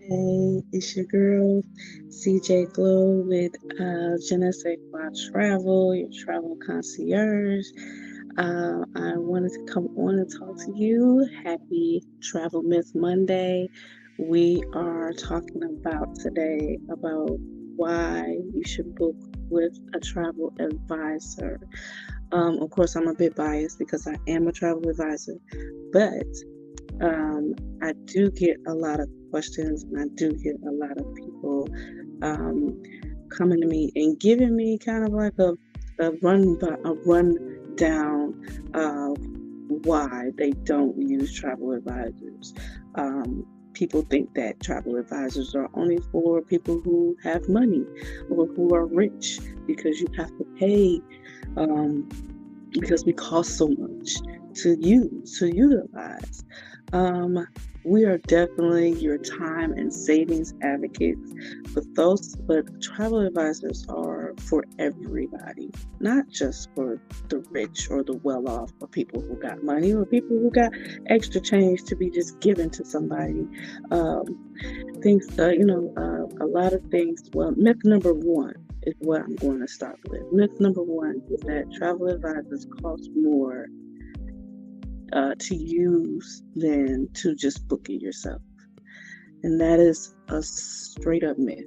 Hey, it's your girl, CJ Glow with Je ne sais quoi travel, your travel concierge. I wanted to come on and talk to you. Happy Travel Myth Monday. We are talking about today about why you should book with a travel advisor. Of course, I'm a bit biased because I am a travel advisor, but I do get a lot of questions and I do get a lot of people um, coming to me and giving me kind of like a rundown of why they don't use travel advisors. People think that travel advisors are only for people who have money or who are rich because you have to pay um, because we cost so much to utilize. Um, we are definitely your time and savings advocates, but travel advisors are for everybody, not just for the rich or the well off, or people who got money, or people who got extra change to be just given to somebody. Things, a lot of things. Well, myth number one is what I'm going to start with. Myth number one is that travel advisors cost more to use than to just book it yourself. And that is a straight up myth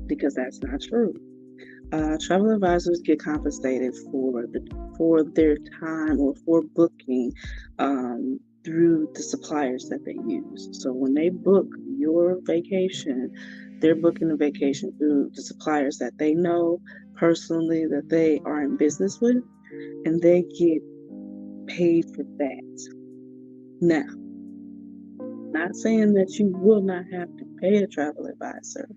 because that's not true. Travel advisors get compensated for their time or for booking through the suppliers that they use. So when they book your vacation, they're booking the vacation through the suppliers that they know personally, that they are in business with, and they get paid for that. Now, not saying that you will not have to pay a travel advisor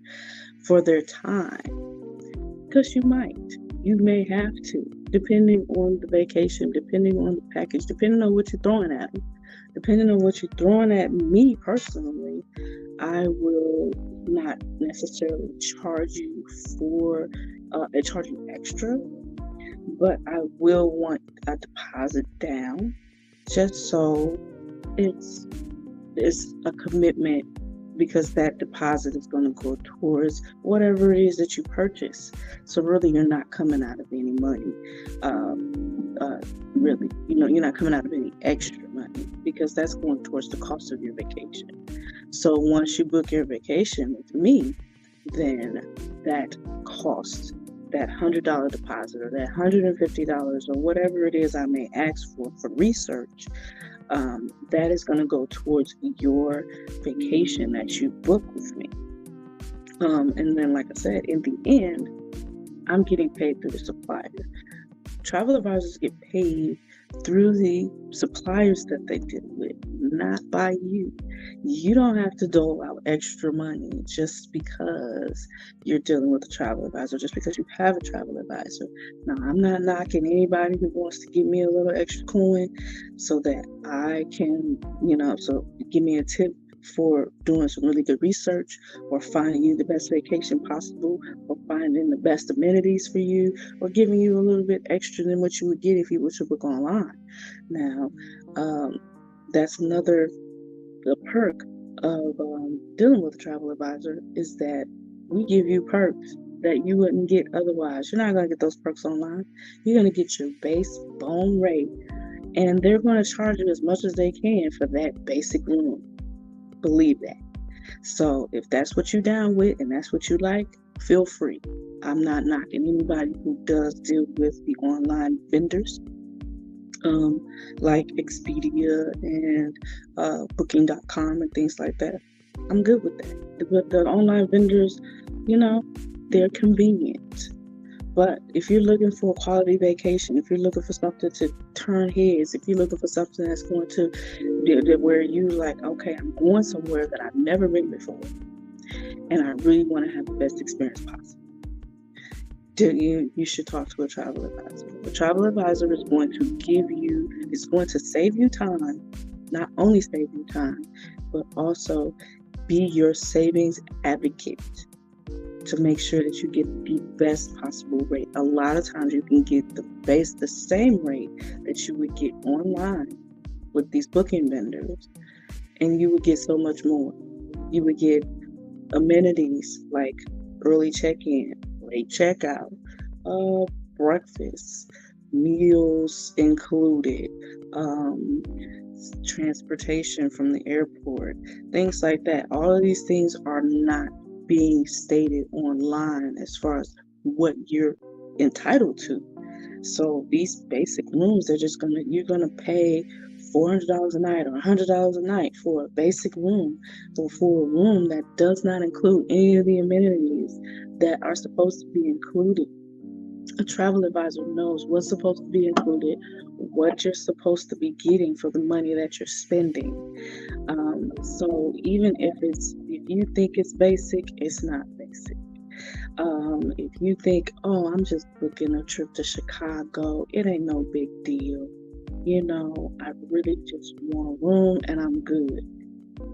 for their time, because you might. You may have to, depending on the vacation, depending on the package, depending on what you're throwing at them. Depending on what you're throwing at me personally, I will not necessarily charge you for charge you extra, but I will want a deposit down just so it's a commitment, because that deposit is going to go towards whatever it is that you purchase. So really, you're not coming out of any money. Really, you're not coming out of any extra money because that's going towards the cost of your vacation. So once you book your vacation with me, then that cost, that $100 deposit or that $150 or whatever it is I may ask for research, that is going to go towards your vacation that you book with me. And then, like I said, in the end, I'm getting paid through the supplier. Travel advisors get paid through the suppliers that they deal with, not by you. You don't have to dole out extra money just because you're dealing with a travel advisor, just because you have a travel advisor. Now, I'm not knocking anybody who wants to give me a little extra coin so that I can, so give me a tip for doing some really good research, or finding you the best vacation possible, or finding the best amenities for you, or giving you a little bit extra than what you would get if you were to book online. Now, that's another the perk of dealing with a travel advisor, is that we give you perks that you wouldn't get otherwise. You're not going to get those perks online. You're going to get your base bone rate, and they're going to charge you as much as they can for that basic room. Believe that. So if that's what you're down with and that's what you like, feel free. I'm not knocking anybody who does deal with the online vendors, like Expedia and Booking.com and things like that. I'm good with that. But the online vendors, they're convenient. But if you're looking for a quality vacation, if you're looking for something to turn heads, if you're looking for something that's going to, where you like, okay, I'm going somewhere that I've never been before, and I really want to have the best experience possible, you should talk to a travel advisor. A travel advisor is going to save you time, not only save you time, but also be your savings advocate to make sure that you get the best possible rate. A lot of times you can get the same rate that you would get online with these booking vendors, and you would get so much more. You would get amenities like early check-in, late checkout, breakfast, meals included, um, transportation from the airport, things like that. All of these things are not being stated online as far as what you're entitled to. So these basic rooms, you're gonna pay $400 a night or $100 a night for a basic room, or for a room that does not include any of the amenities that are supposed to be included. A travel advisor knows what's supposed to be included, what you're supposed to be getting for the money that you're spending. So even if you think it's basic, it's not basic. If you think, oh, I'm just booking a trip to Chicago, it ain't no big deal. I really just want a room and I'm good.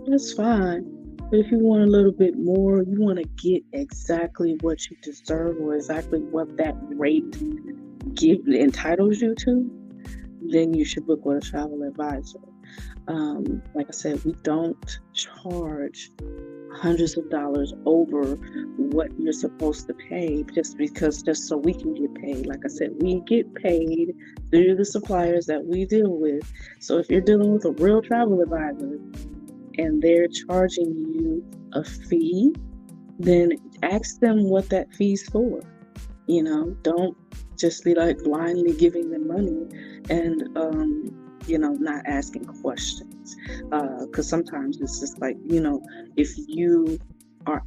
That's fine. But if you want a little bit more, you want to get exactly what you deserve or exactly what that rate entitles you to, then you should book with a travel advisor. Like I said, we don't charge hundreds of dollars over what you're supposed to pay just so we can get paid. Like I said, we get paid through the suppliers that we deal with. So if you're dealing with a real travel advisor and they're charging you a fee, then ask them what that fee's for. Don't just be like blindly giving them money and not asking questions, because sometimes it's just like, if you're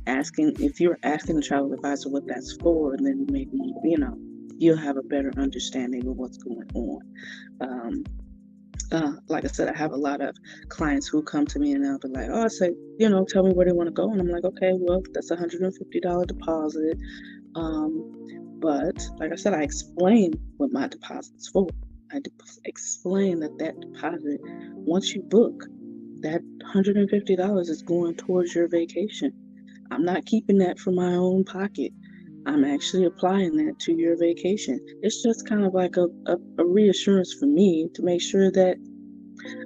asking the travel advisor what that's for, then maybe you'll have a better understanding of what's going on. Like I said, I have a lot of clients who come to me and they'll be like, oh, I say, tell me where they want to go. And I'm like, okay, well, that's $150 deposit. But like I said, I explain what my deposit's for. I explain that deposit, once you book, that $150 is going towards your vacation. I'm not keeping that for my own pocket. I'm actually applying that to your vacation. It's just kind of like a reassurance for me to make sure that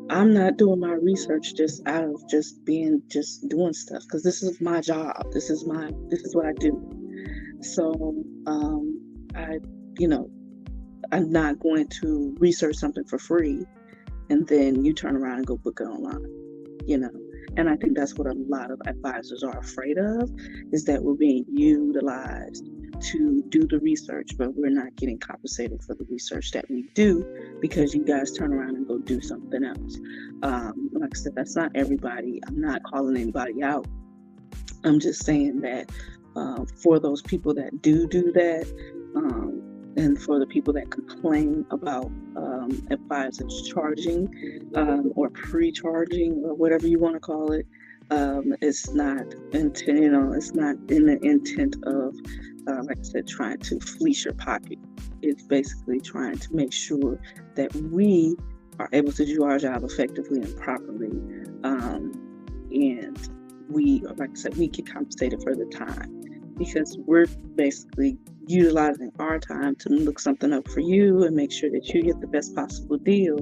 I'm not doing my research just out of just doing stuff, because this is my job. This is what I do. So I'm not going to research something for free and then you turn around and go book it online, And I think that's what a lot of advisors are afraid of, is that we're being utilized to do the research, but we're not getting compensated for the research that we do, because you guys turn around and go do something else. Like I said, that's not everybody. I'm not calling anybody out. I'm just saying that for those people that do that, and for the people that complain about advisors charging or pre-charging or whatever you want to call it, it's not it's not in the intent of, like I said, trying to fleece your pocket. It's basically trying to make sure that we are able to do our job effectively and properly, and we, like I said, we get compensated for the time, because we're basically utilizing our time to look something up for you and make sure that you get the best possible deal.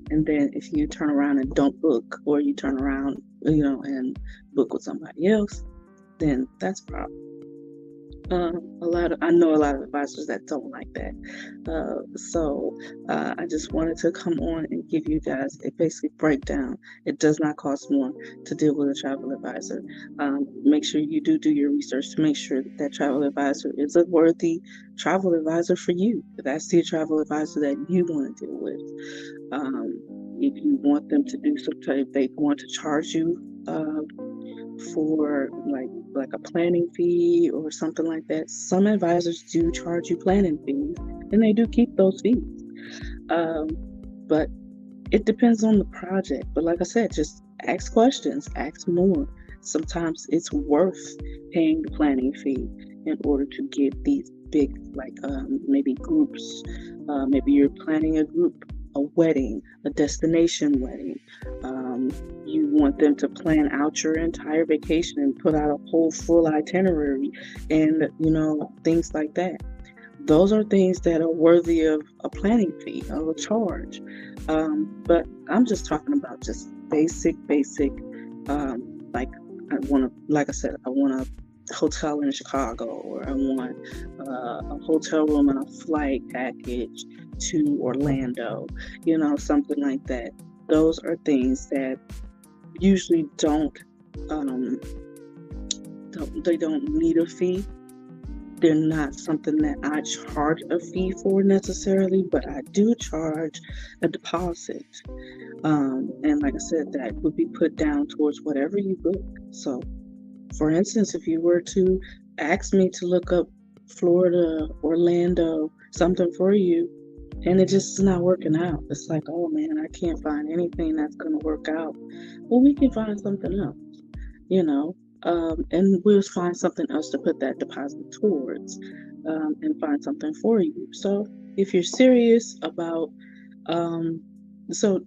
And then if you turn around and don't book, or you turn around, and book with somebody else, then that's a problem. I know a lot of advisors that don't like that. So I just wanted to come on and give you guys a basic breakdown. It does not cost more to deal with a travel advisor. Make sure you do your research to make sure that travel advisor is a worthy travel advisor for you. That's the travel advisor that you want to deal with. If you want them to do something, if they want to charge you for like a planning fee or something like that, some advisors do charge you planning fees, and they do keep those fees. But it depends on the project. But like I said, just ask questions, ask more. Sometimes it's worth paying the planning fee in order to get these big, maybe groups. Maybe you're planning a group, a wedding, a destination wedding. You want them to plan out your entire vacation and put out a whole full itinerary and, things like that. Those are things that are worthy of a planning fee, of a charge. But I'm just talking about just basic, like like I said, I want a hotel in Chicago, or I want a hotel room and a flight package to Orlando, something like that. Those are things that usually um, they don't need a fee. They're not something that I charge a fee for necessarily, but I do charge a deposit. And like I said, that would be put down towards whatever you book. So, for instance, if you were to ask me to look up Florida, Orlando, something for you, and it just is not working out, it's like, oh man, I can't find anything that's going to work out. Well, we can find something else, and we'll find something else to put that deposit towards, and find something for you. So if you're serious about, so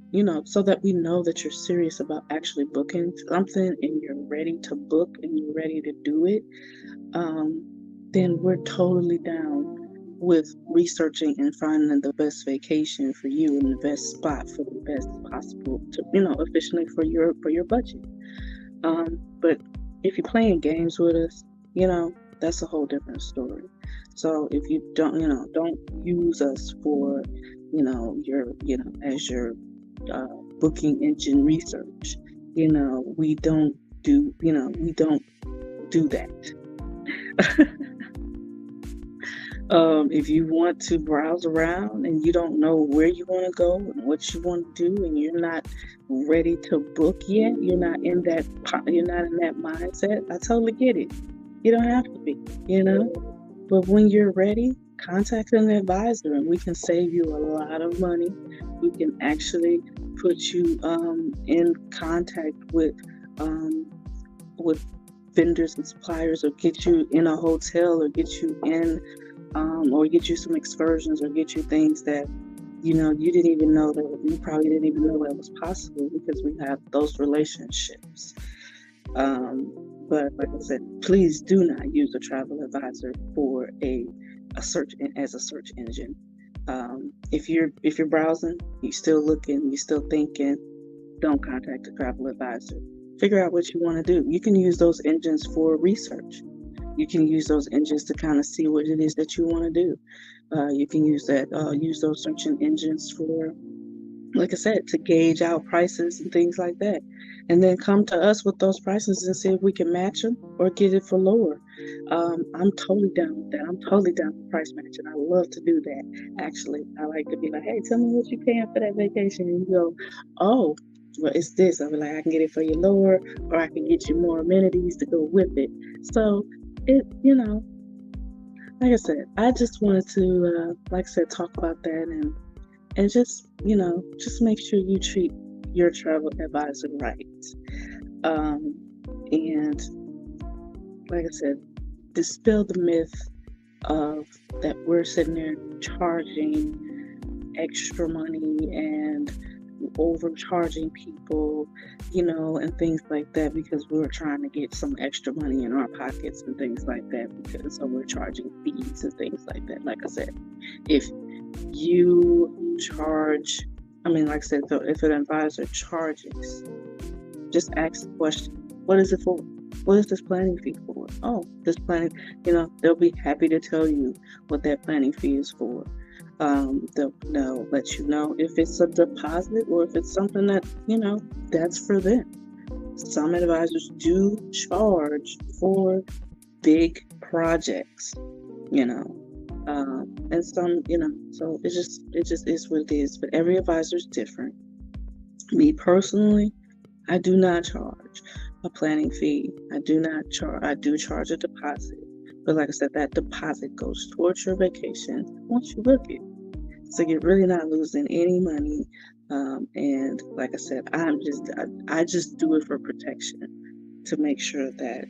that we know that you're serious about actually booking something and you're ready to book and you're ready to do it, then we're totally down with researching and finding the best vacation for you and the best spot for the best possible to, efficiently for your budget. But if you're playing games with us, that's a whole different story. So if you don't use us for, as your booking engine research, we don't do that. If you want to browse around and you don't know where you want to go and what you want to do, and you're not ready to book yet, you're not in that mindset, I totally get it. You don't have to be, but when you're ready, contact an advisor and we can save you a lot of money. We can actually put you in contact with vendors and suppliers, or get you in a hotel, or get you in or get you some excursions, or get you things that you didn't even know that you probably didn't even know that was possible, because we have those relationships. But like I said, please do not use a travel advisor for a search engine. If you're browsing, you're still looking, you're still thinking, don't contact a travel advisor. Figure out what you want to do. You can use those engines for research. You can use those engines to kind of see what it is that you want to do. You can use those searching engines for, like I said, to gauge out prices and things like that. And then come to us with those prices and see if we can match them or get it for lower. I'm totally down with that. I'm totally down with price matching. I love to do that. Actually, I like to be like, hey, tell me what you're paying for that vacation. And you go, oh, well, it's this. I'll be like, I can get it for you lower, or I can get you more amenities to go with it. So it, like I said, I just wanted to, like I said, talk about that, and just make sure you treat your travel advisor right. And like I said, dispel the myth of that we're sitting there charging extra money and overcharging people, and things like that, because we're trying to get some extra money in our pockets and things like that, because so we're charging fees and things like that. Like I said, if you charge, like I said, if an advisor charges, just ask the question, what is it for? What is this planning fee for? Oh, this planning, they'll be happy to tell you what that planning fee is for. They'll let you know if it's a deposit or if it's something that, that's for them. Some advisors do charge for big projects, and some, so it just is what it is. But every advisor is different. Me personally, I do not charge a planning fee. I do charge a deposit. But like I said, that deposit goes towards your vacation once you book it. So you're really not losing any money. And like I said, I just do it for protection, to make sure that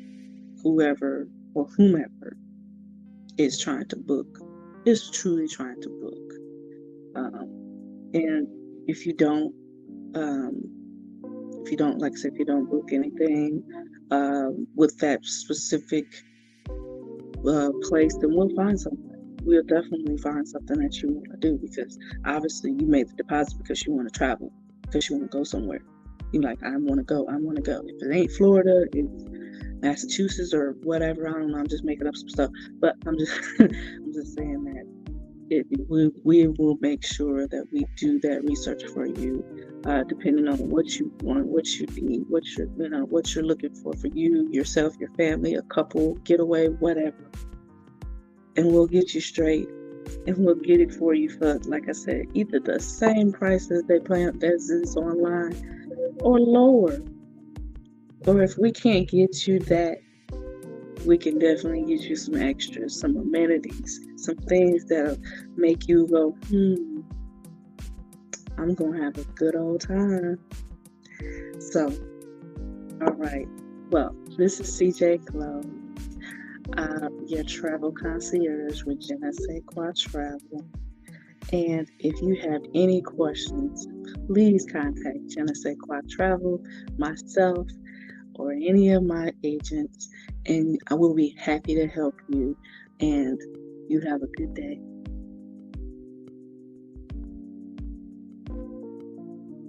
whoever or whomever is trying to book is truly trying to book. And if you don't, like I said, if you don't book anything with that specific place, then we'll find something. We'll definitely find something that you want to do, because obviously you made the deposit because you want to travel, because you want to go somewhere. You're like, I want to go. I want to go. If it ain't Florida, it's Massachusetts or whatever. I don't know. I'm just making up some stuff, but I'm just I'm just saying that we will make sure that we do that research for you, depending on what you want, what you need, what you're looking for you, yourself, your family, a couple, getaway, whatever, and we'll get you straight, and we'll get it for you for, like I said, either the same price as they plan as is online, or lower. Or if we can't get you that, we can definitely get you some extras, some amenities, some things that'll make you go, I'm gonna have a good old time. So, all right. Well, this is CJ Glow, your travel concierge with Je ne sais quoi travel. And if you have any questions, please contact Je ne sais quoi travel, myself, or any of my agents, and I will be happy to help you. And you have a good day.